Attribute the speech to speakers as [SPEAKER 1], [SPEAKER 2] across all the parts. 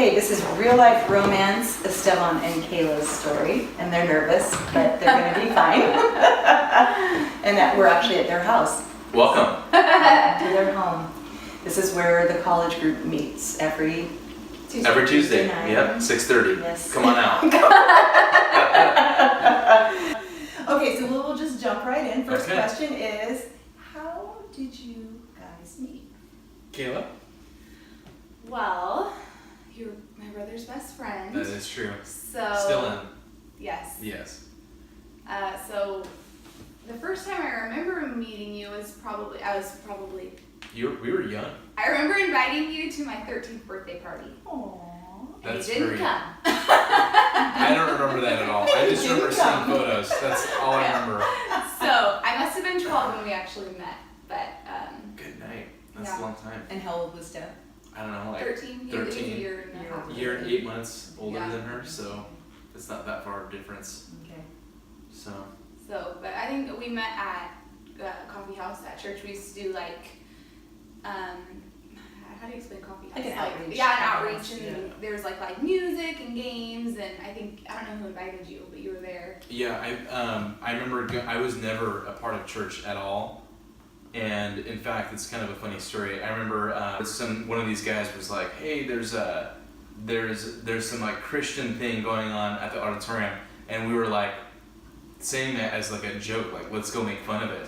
[SPEAKER 1] Okay, this is real life romance, Estevan and Kayla's story, and they're nervous, but they're going to be fine. And that we're actually at their house.
[SPEAKER 2] Welcome.
[SPEAKER 1] To their home. This is where the college group meets every
[SPEAKER 2] Tuesday.
[SPEAKER 1] night.
[SPEAKER 2] Yep, 6:30.
[SPEAKER 1] Yes.
[SPEAKER 2] Come on out.
[SPEAKER 1] Okay, so we'll just jump right in. First
[SPEAKER 2] Okay.
[SPEAKER 1] question is, how did you guys meet?
[SPEAKER 2] Kayla?
[SPEAKER 3] Well, you're my brother's best friend.
[SPEAKER 2] That is true.
[SPEAKER 3] So
[SPEAKER 2] Still in.
[SPEAKER 3] Yes.
[SPEAKER 2] Yes.
[SPEAKER 3] So the first time I remember meeting you was probably
[SPEAKER 2] We were young.
[SPEAKER 3] I remember inviting you to my 13th birthday party.
[SPEAKER 1] Aww.
[SPEAKER 3] And
[SPEAKER 2] That's
[SPEAKER 3] you didn't
[SPEAKER 2] great.
[SPEAKER 3] come.
[SPEAKER 2] I don't remember that at all. I just
[SPEAKER 1] You
[SPEAKER 2] remember
[SPEAKER 1] didn't
[SPEAKER 2] seeing
[SPEAKER 1] come.
[SPEAKER 2] photos. That's all I remember.
[SPEAKER 3] So I must have been 12 when we actually met, but
[SPEAKER 2] Good night. That's
[SPEAKER 3] Yeah.
[SPEAKER 2] a long time.
[SPEAKER 1] And how old was Steph?
[SPEAKER 2] I don't know, like
[SPEAKER 3] 13. He was a
[SPEAKER 2] 13.
[SPEAKER 3] year and a half.
[SPEAKER 2] a year and 8 months older
[SPEAKER 3] Yeah.
[SPEAKER 2] than her, so it's not that far of a difference.
[SPEAKER 1] Okay.
[SPEAKER 3] So, but I think we met at coffee house at church. We used to do like, how do you explain coffee house?
[SPEAKER 1] Like an outreach.
[SPEAKER 3] Yeah, an outreach, and
[SPEAKER 2] Yeah.
[SPEAKER 3] there was like music and games, and I don't know who invited you, but you were there.
[SPEAKER 2] Yeah, I remember I was never a part of church at all, and in fact, it's kind of a funny story. I remember one of these guys was like, "Hey, there's some like Christian thing going on at the auditorium," and we were like saying that as like a joke, like let's go make fun of it.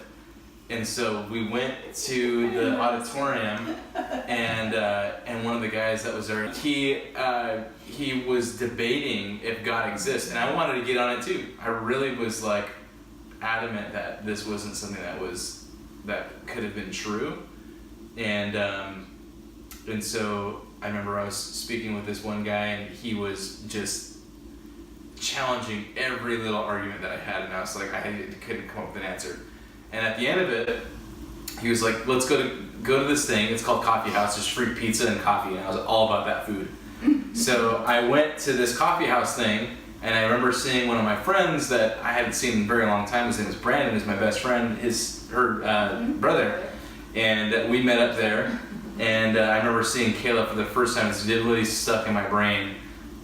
[SPEAKER 2] And so we went to the auditorium, and one of the guys that was there, he was debating if God exists, and I wanted to get on it too. I really was like adamant that this wasn't something that could have been true, and so I remember I was speaking with this one guy, and he was just challenging every little argument that I had, and I was like, I couldn't come up with an answer. And at the end of it, he was like, let's go to this thing. It's called Coffee House. There's free pizza and coffee. And I was all about that food. So I went to this coffee house thing, and I remember seeing one of my friends that I hadn't seen in a very long time. His name was Brandon. He's my best friend, her brother. And we met up there. And I remember seeing Kayla for the first time. It's vividly stuck in my brain.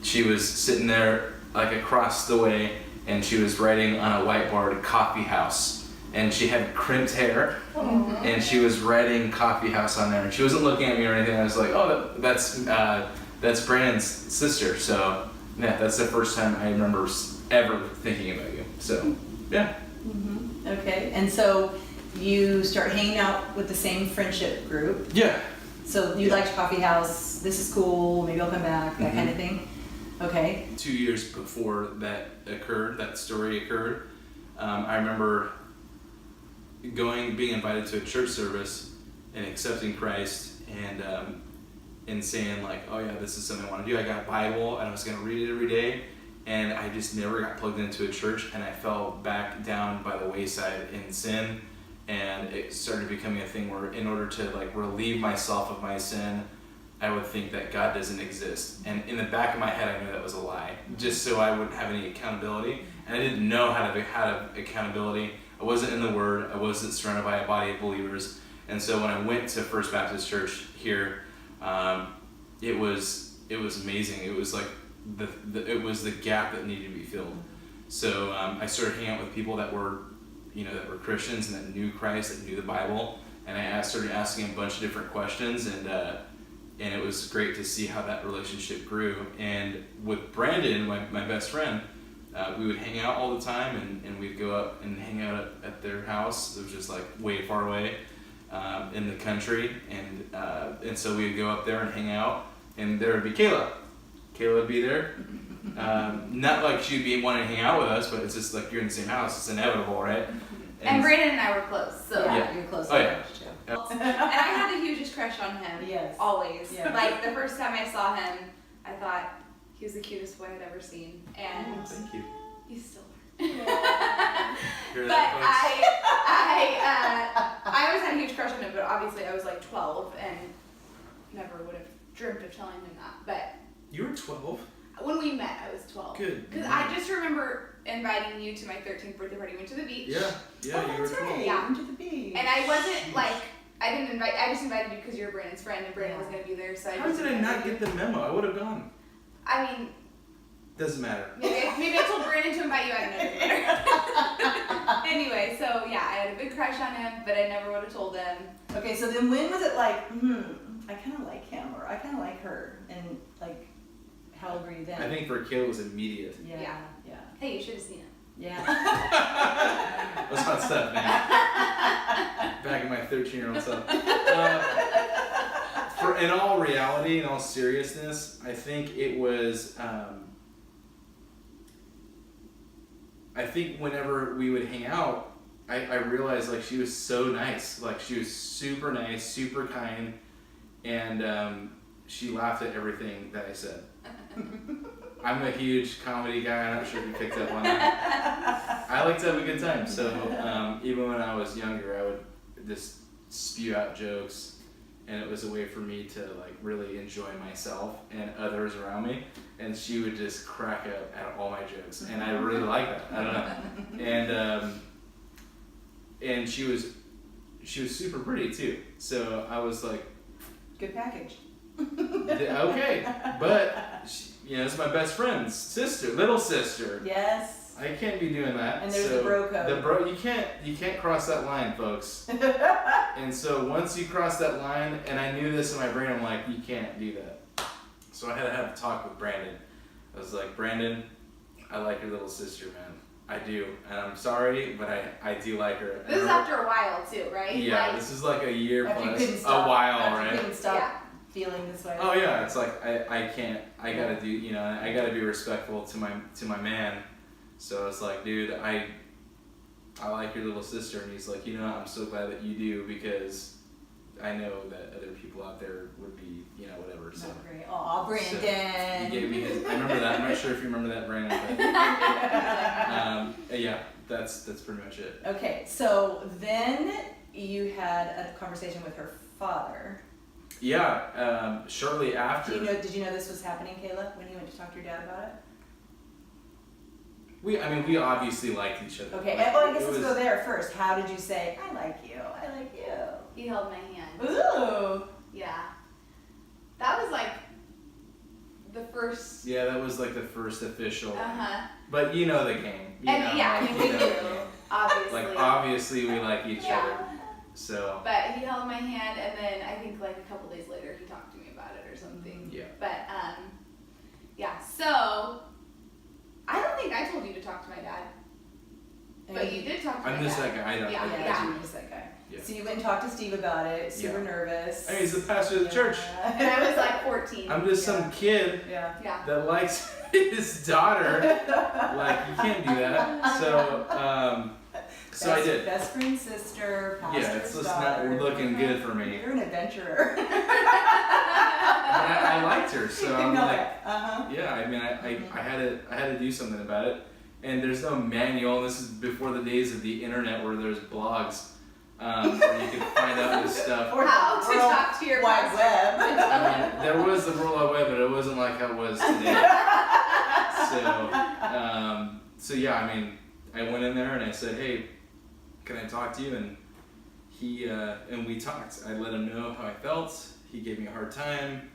[SPEAKER 2] She was sitting there like across the way, and she was writing on a whiteboard, Coffee House. And she had crimped hair, and she was writing Coffee House on there, and she wasn't looking at me or anything. I was like, oh, that's Brandon's sister. So yeah, that's the first time I remember ever thinking about you. So yeah.
[SPEAKER 1] Mm-hmm. Okay, and so you start hanging out with the same friendship group.
[SPEAKER 2] Yeah.
[SPEAKER 1] So you liked Coffee House, this is cool, maybe I'll come back, that kind of thing? Okay.
[SPEAKER 2] 2 years before that story occurred, I remember being invited to a church service and accepting Christ, and saying like, oh yeah, this is something I want to do. I got a Bible and I was going to read it every day, and I just never got plugged into a church, and I fell back down by the wayside in sin, and it started becoming a thing where in order to like relieve myself of my sin, I would think that God doesn't exist. And in the back of my head, I knew that was a lie, just so I wouldn't have any accountability. And I didn't know how to have accountability. I wasn't in the Word. I wasn't surrounded by a body of believers. And so when I went to First Baptist Church here, it was amazing. It was like it was the gap that needed to be filled. So I started hanging out with people that were Christians and that knew Christ, that knew the Bible, and I started asking a bunch of different questions, and it was great to see how that relationship grew. And with Brandon, my best friend, we would hang out all the time, and we'd go up and hang out at their house. It was just like way far away in the country, and so we would go up there and hang out, and there would be Kayla. Kayla would be there. Not like she'd be wanting to hang out with us, but it's just like you're in the same house. It's inevitable, right?
[SPEAKER 3] And Brandon and I were close, so.
[SPEAKER 1] Yeah, you're close.
[SPEAKER 2] Oh, yeah.
[SPEAKER 1] Too.
[SPEAKER 3] And I had the hugest crush on him.
[SPEAKER 1] Yes.
[SPEAKER 3] Always.
[SPEAKER 1] Yeah.
[SPEAKER 3] Like the first time I saw him, I thought he was the cutest boy I'd ever seen, and
[SPEAKER 2] Thank you.
[SPEAKER 3] you still are.
[SPEAKER 2] Hear
[SPEAKER 3] But
[SPEAKER 2] that,
[SPEAKER 3] I always had a huge crush on him, but obviously I was like 12 and never would have dreamt of telling him that. But
[SPEAKER 2] You were 12.
[SPEAKER 3] when we met, I was 12.
[SPEAKER 2] Good.
[SPEAKER 3] Because I just remember inviting you to my 13th birthday party. We went to the beach.
[SPEAKER 2] Yeah, you were
[SPEAKER 1] That's
[SPEAKER 2] 12.
[SPEAKER 1] right.
[SPEAKER 3] Yeah.
[SPEAKER 1] Went to the beach.
[SPEAKER 3] And I wasn't like, I just invited you because you're Brandon's friend and Brandon was going to be there. So
[SPEAKER 2] How did I not get the memo? I would have gone.
[SPEAKER 3] I mean,
[SPEAKER 2] Doesn't matter.
[SPEAKER 3] maybe I told Brandon to invite you. I don't know. Anyway, so yeah, I had a big crush on him, but I never would have told him.
[SPEAKER 1] Okay, so then when was it like, I kind of like him, or I kind of like her, and like, how old were you then?
[SPEAKER 2] I think for Kayla it was immediate.
[SPEAKER 1] Yeah.
[SPEAKER 3] Hey, you should have seen it.
[SPEAKER 1] Yeah.
[SPEAKER 2] That's hot stuff, man. Back in my 13-year-old self. In all reality, in all seriousness, I think it was. I think whenever we would hang out, I realized like she was so nice. Like she was super nice, super kind, and she laughed at everything that I said. I'm a huge comedy guy. I'm not sure if you picked up on that. I like to have a good time. So even when I was younger, I would just spew out jokes, and it was a way for me to like really enjoy myself and others around me. And she would just crack up at all my jokes, and I really like that. I don't know. And she was super pretty too. So I was like,
[SPEAKER 1] Good package.
[SPEAKER 2] okay, but she, it's my best friend's sister, little sister.
[SPEAKER 1] Yes.
[SPEAKER 2] I can't be doing that.
[SPEAKER 1] And there's the bro code.
[SPEAKER 2] You can't cross that line, folks. And so once you cross that line, and I knew this in my brain, I'm like, you can't do that. So I had to have a talk with Brandon. I was like, Brandon, I like your little sister, man. I do, and I'm sorry, but I do like her.
[SPEAKER 3] This is after a while too, right?
[SPEAKER 2] Yeah,
[SPEAKER 3] like,
[SPEAKER 2] this is like a year
[SPEAKER 1] After you
[SPEAKER 2] plus,
[SPEAKER 1] couldn't
[SPEAKER 2] a
[SPEAKER 1] stop,
[SPEAKER 2] while,
[SPEAKER 1] after
[SPEAKER 2] right?
[SPEAKER 1] You couldn't stop feeling this way.
[SPEAKER 2] Oh yeah, it's like I can't. I gotta do. I gotta be respectful to my man. So it's like, dude, I like your little sister, and he's like, I'm so glad that you do, because I know that other people out there would be, whatever. So.
[SPEAKER 1] Not great. Aw, Brandon.
[SPEAKER 2] So he gave me his. I remember that. I'm not sure if you remember that, Brandon. But, yeah, that's pretty much it.
[SPEAKER 1] Okay, so then you had a conversation with her father.
[SPEAKER 2] Yeah, shortly after.
[SPEAKER 1] Did you know this was happening, Kayla, when you went to talk to your dad about it?
[SPEAKER 2] We obviously liked each other.
[SPEAKER 1] Okay,
[SPEAKER 2] Like,
[SPEAKER 1] I guess let's go there first. How did you say, I like you, I like you?
[SPEAKER 3] He held my hand.
[SPEAKER 1] Ooh.
[SPEAKER 3] Yeah. That was like the first.
[SPEAKER 2] Yeah, that was like the first official.
[SPEAKER 3] But
[SPEAKER 2] you know the game.
[SPEAKER 3] we do, obviously.
[SPEAKER 2] Like obviously we like each other. So.
[SPEAKER 3] But he held my hand, and then I think like a couple days later he talked to me about it or something.
[SPEAKER 2] Yeah.
[SPEAKER 3] But so I don't think I told you to talk to my dad. But you did talk to my dad.
[SPEAKER 2] I'm just that guy.
[SPEAKER 1] Yeah, you were just that guy.
[SPEAKER 2] Yeah.
[SPEAKER 1] So you went and talked to Steve about it, super nervous.
[SPEAKER 2] Hey, he's the pastor of the church.
[SPEAKER 3] And I was like 14.
[SPEAKER 2] I'm just some kid that likes his daughter. Like, you can't do that. So I did.
[SPEAKER 1] Best friend, sister, pastor's
[SPEAKER 2] it's just
[SPEAKER 1] daughter.
[SPEAKER 2] not looking good for me.
[SPEAKER 1] You're an adventurer.
[SPEAKER 2] I liked her, so I'm like, yeah. I mean, I had to do something about it. And there's no manual. This is before the days of the internet where there's blogs where you can find out this stuff.
[SPEAKER 1] Or
[SPEAKER 3] how to talk to your
[SPEAKER 1] wide web.
[SPEAKER 2] I mean, there was the World Wide Web, but it wasn't like how it was today. So yeah, I mean, I went in there and I said, hey, can I talk to you? And he and we talked. I let him know how I felt. He gave me a hard time.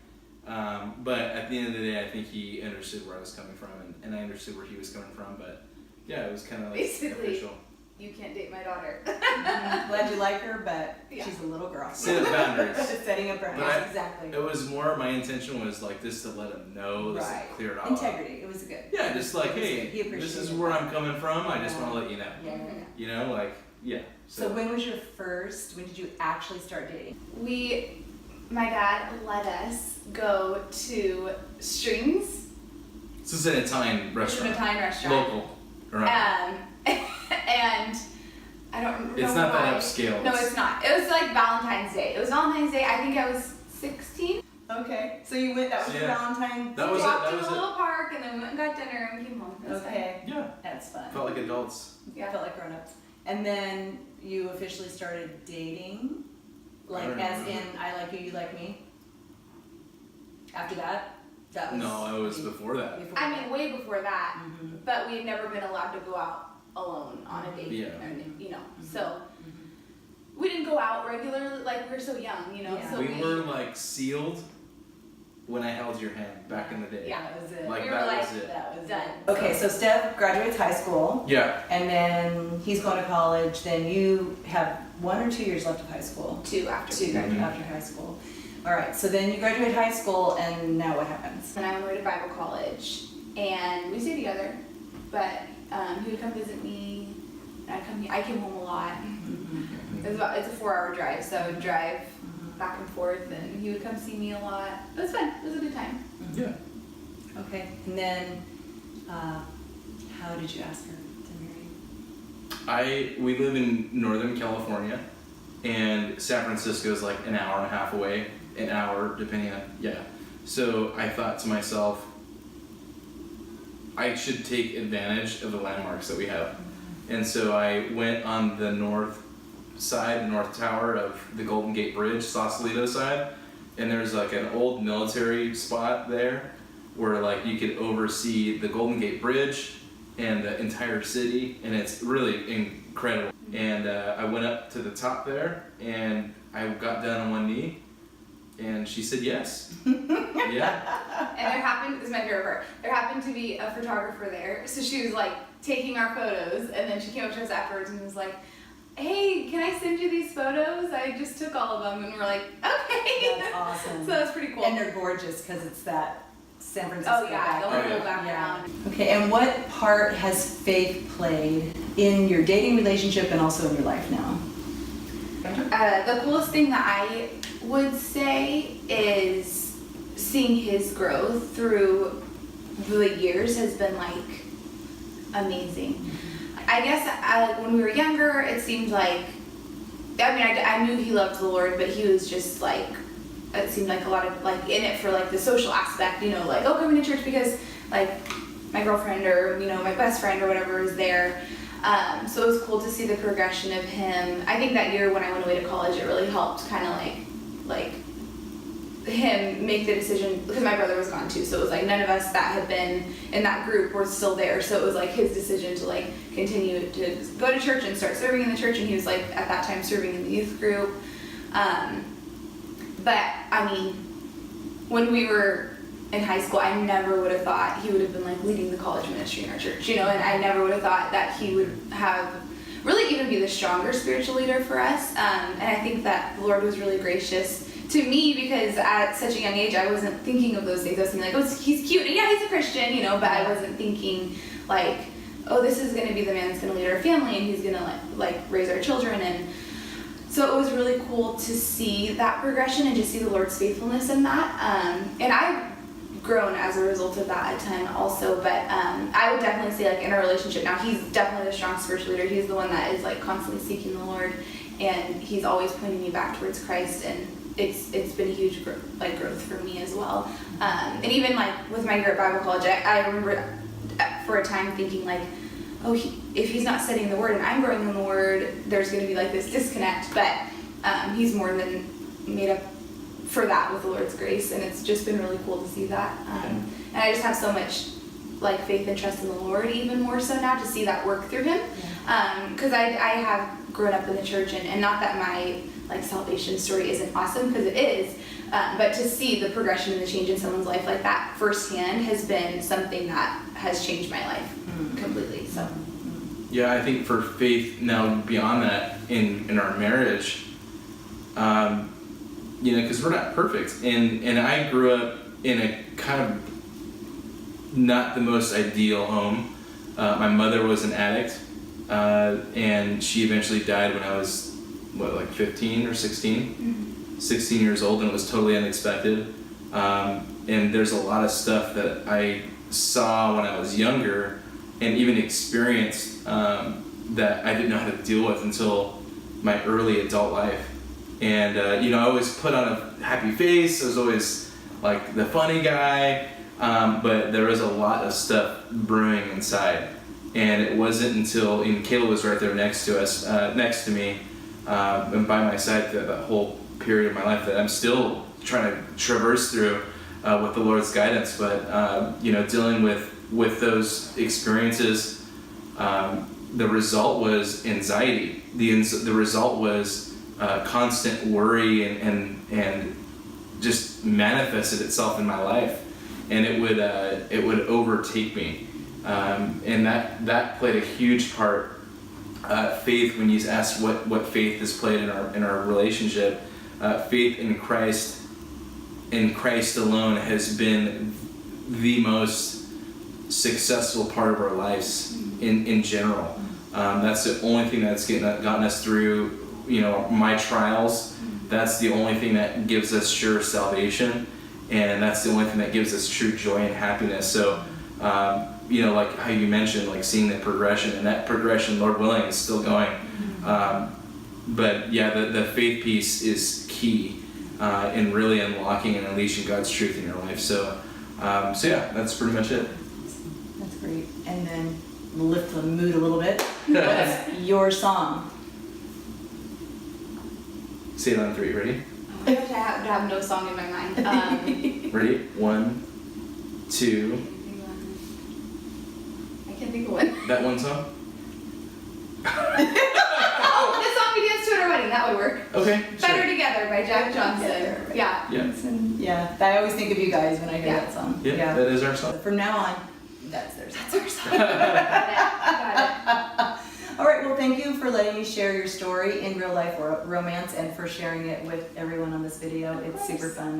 [SPEAKER 2] But at the end of the day, I think he understood where I was coming from, and I understood where he was coming from. But yeah, it was kind of like
[SPEAKER 3] basically
[SPEAKER 2] official.
[SPEAKER 3] You can't date my daughter.
[SPEAKER 1] Glad you like her, but she's a little girl.
[SPEAKER 2] Set boundaries.
[SPEAKER 1] Setting up boundaries, exactly.
[SPEAKER 2] It was more, my intention was like this to let him know, this to clear it all
[SPEAKER 1] Integrity, it was good.
[SPEAKER 2] Yeah, just like, hey, this is where I'm coming from, I just want to let you know.
[SPEAKER 1] Yeah. So when was your when did you actually start dating?
[SPEAKER 3] My dad let us go to Strings.
[SPEAKER 2] So it's an Italian restaurant.
[SPEAKER 3] It's an Italian restaurant.
[SPEAKER 2] Local. Right.
[SPEAKER 3] And I don't remember.
[SPEAKER 2] It's not that upscale.
[SPEAKER 3] No, it's not. It was like Valentine's Day. It was Valentine's Day. I think I was 16.
[SPEAKER 1] Okay. So you went. That was your Valentine's.
[SPEAKER 3] We walked to the little park and then went and got dinner and came home.
[SPEAKER 1] Okay.
[SPEAKER 2] Yeah.
[SPEAKER 1] That's fun.
[SPEAKER 2] Felt like adults.
[SPEAKER 1] Yeah. Felt like grown-ups. And then you officially started dating, like as in I like you, you like me. After that, that was.
[SPEAKER 2] No, it was before that.
[SPEAKER 3] Way before that. Mm-hmm. But we had never been allowed to go out alone on a date.
[SPEAKER 2] Yeah.
[SPEAKER 3] So we didn't go out regularly. Like we were so young,
[SPEAKER 1] Yeah.
[SPEAKER 3] So
[SPEAKER 2] we were like sealed when I held your hand back in the day.
[SPEAKER 3] Yeah.
[SPEAKER 1] That was it.
[SPEAKER 2] Like
[SPEAKER 3] We
[SPEAKER 2] that
[SPEAKER 3] were like,
[SPEAKER 2] was it.
[SPEAKER 1] That was
[SPEAKER 3] Done.
[SPEAKER 1] it. Okay, so Steph graduates high school,
[SPEAKER 2] Yeah.
[SPEAKER 1] and then he's going to college. Then you have 1 or 2 years left of high school.
[SPEAKER 3] 2 after we
[SPEAKER 1] Two
[SPEAKER 3] graduated.
[SPEAKER 1] after high school. All right, so then you graduate high school, and now what happens?
[SPEAKER 3] And I went away to Bible college, and we stayed together. But he would come visit me. And I came home a lot. It's a 4-hour drive, so I would drive back and forth, and he would come see me a lot. It was fun. It was a good time.
[SPEAKER 2] Yeah.
[SPEAKER 1] Okay, and then how did you ask her to marry you?
[SPEAKER 2] We live in Northern California, and San Francisco is like an hour and a half away, an hour depending on, So I thought to myself, I should take advantage of the landmarks that we have. And so I went on the north tower of the Golden Gate Bridge, Sausalito side, and there's like an old military spot there where like you could oversee the Golden Gate Bridge and the entire city, and it's really incredible. And I went up to the top there, and I got down on one knee, and she said yes. Yeah.
[SPEAKER 3] And there happened, this is my favorite part, there happened to be a photographer there, so she was like taking our photos, and then she came up to us afterwards and was like, hey, can I send you these photos? I just took all of them, and we're like, okay.
[SPEAKER 1] That's awesome.
[SPEAKER 3] So that's pretty cool.
[SPEAKER 1] And they're gorgeous because it's that San Francisco
[SPEAKER 3] Oh yeah, the
[SPEAKER 1] background.
[SPEAKER 3] whole background.
[SPEAKER 1] Okay, and what part has faith played in your dating relationship and also in your life now?
[SPEAKER 3] The coolest thing that I would say is seeing his growth through the years has been like amazing. I guess when we were younger, it seemed like, I knew he loved the Lord, but he was just like, it seemed like a lot of like in it for like the social aspect, like, oh, coming to church because like my girlfriend or my best friend or whatever is there. So it was cool to see the progression of him. I think that year when I went away to college, it really helped kind of like him make the decision, because my brother was gone too, so it was like none of us that had been in that group were still there, so it was like his decision to like continue to go to church and start serving in the church, and he was like at that time serving in the youth group. But I mean, when we were in high school, I never would have thought he would have been like leading the college ministry in our church, and I never would have thought that he would have really even be the stronger spiritual leader for us. And I think that the Lord was really gracious to me, because at such a young age, I wasn't thinking of those things. I was thinking like, oh, he's cute, and yeah, he's a Christian, but I wasn't thinking like, oh, this is going to be the man that's going to lead our family, and he's going to like raise our children. And so it was really cool to see that progression and to see the Lord's faithfulness in that. And I've grown as a result of that a ton also, but I would definitely say like in our relationship now, he's definitely the strong spiritual leader. He's the one that is like constantly seeking the Lord, and he's always pointing me back towards Christ, and it's been a huge growth for me as well. And even like with my year at Bible college, I remember for a time thinking like, oh, if he's not studying the Word and I'm growing in the Word, there's going to be like this disconnect. But he's more than made up for that with the Lord's grace, and it's just been really cool to see that. And I just have so much like faith and trust in the Lord, even more so now, to see that work through him. Because I have grown up in the church, and not that my like salvation story isn't awesome, because it is, but to see the progression and the change in someone's life like that firsthand has been something that has changed my life completely. So
[SPEAKER 2] Yeah, I think for faith now beyond that in our marriage, because we're not perfect, and I grew up in a kind of not the most ideal home. My mother was an addict, and she eventually died when I was 15 or 16, 16 years old, and it was totally unexpected. And there's a lot of stuff that I saw when I was younger and even experienced that I didn't know how to deal with until my early adult life. And I always put on a happy face. I was always like the funny guy, but there was a lot of stuff brewing inside. And it wasn't until Kayla was right there next to me, and by my side through that whole period of my life that I'm still trying to traverse through with the Lord's guidance. But dealing with those experiences, the result was anxiety. The result was constant worry and just manifested itself in my life, and it would overtake me, and that played a huge part. Faith, when you asked what faith has played in our relationship, faith in Christ alone has been the most successful part of our lives in general. That's the only thing that's gotten us through, my trials. That's the only thing that gives us sure salvation, and that's the only thing that gives us true joy and happiness. So, like how you mentioned, like seeing the progression, and that progression, Lord willing, is still going. But yeah, the faith piece is key in really unlocking and unleashing God's truth in your life. So yeah, that's pretty much it.
[SPEAKER 1] That's great. And then lift the mood a little bit. What's your song?
[SPEAKER 2] Say it on 3. Ready?
[SPEAKER 3] Oh my gosh, I have no song in my mind.
[SPEAKER 2] Ready? 1, 2.
[SPEAKER 3] I can't think of one.
[SPEAKER 2] That one song?
[SPEAKER 3] Oh, the song we danced to at our wedding. That would work.
[SPEAKER 2] Okay.
[SPEAKER 3] Better
[SPEAKER 2] Sure.
[SPEAKER 3] Together by Jack Johnson. Yeah.
[SPEAKER 2] Yeah.
[SPEAKER 1] Yeah, I always think of you guys when I hear
[SPEAKER 3] Yeah.
[SPEAKER 1] that song.
[SPEAKER 2] Yeah, that is our song.
[SPEAKER 1] From now on, that's their song.
[SPEAKER 3] That's our song. Got it.
[SPEAKER 1] All right, well, thank you for letting me share your story in real life romance and for sharing it with everyone on this video. It's super fun.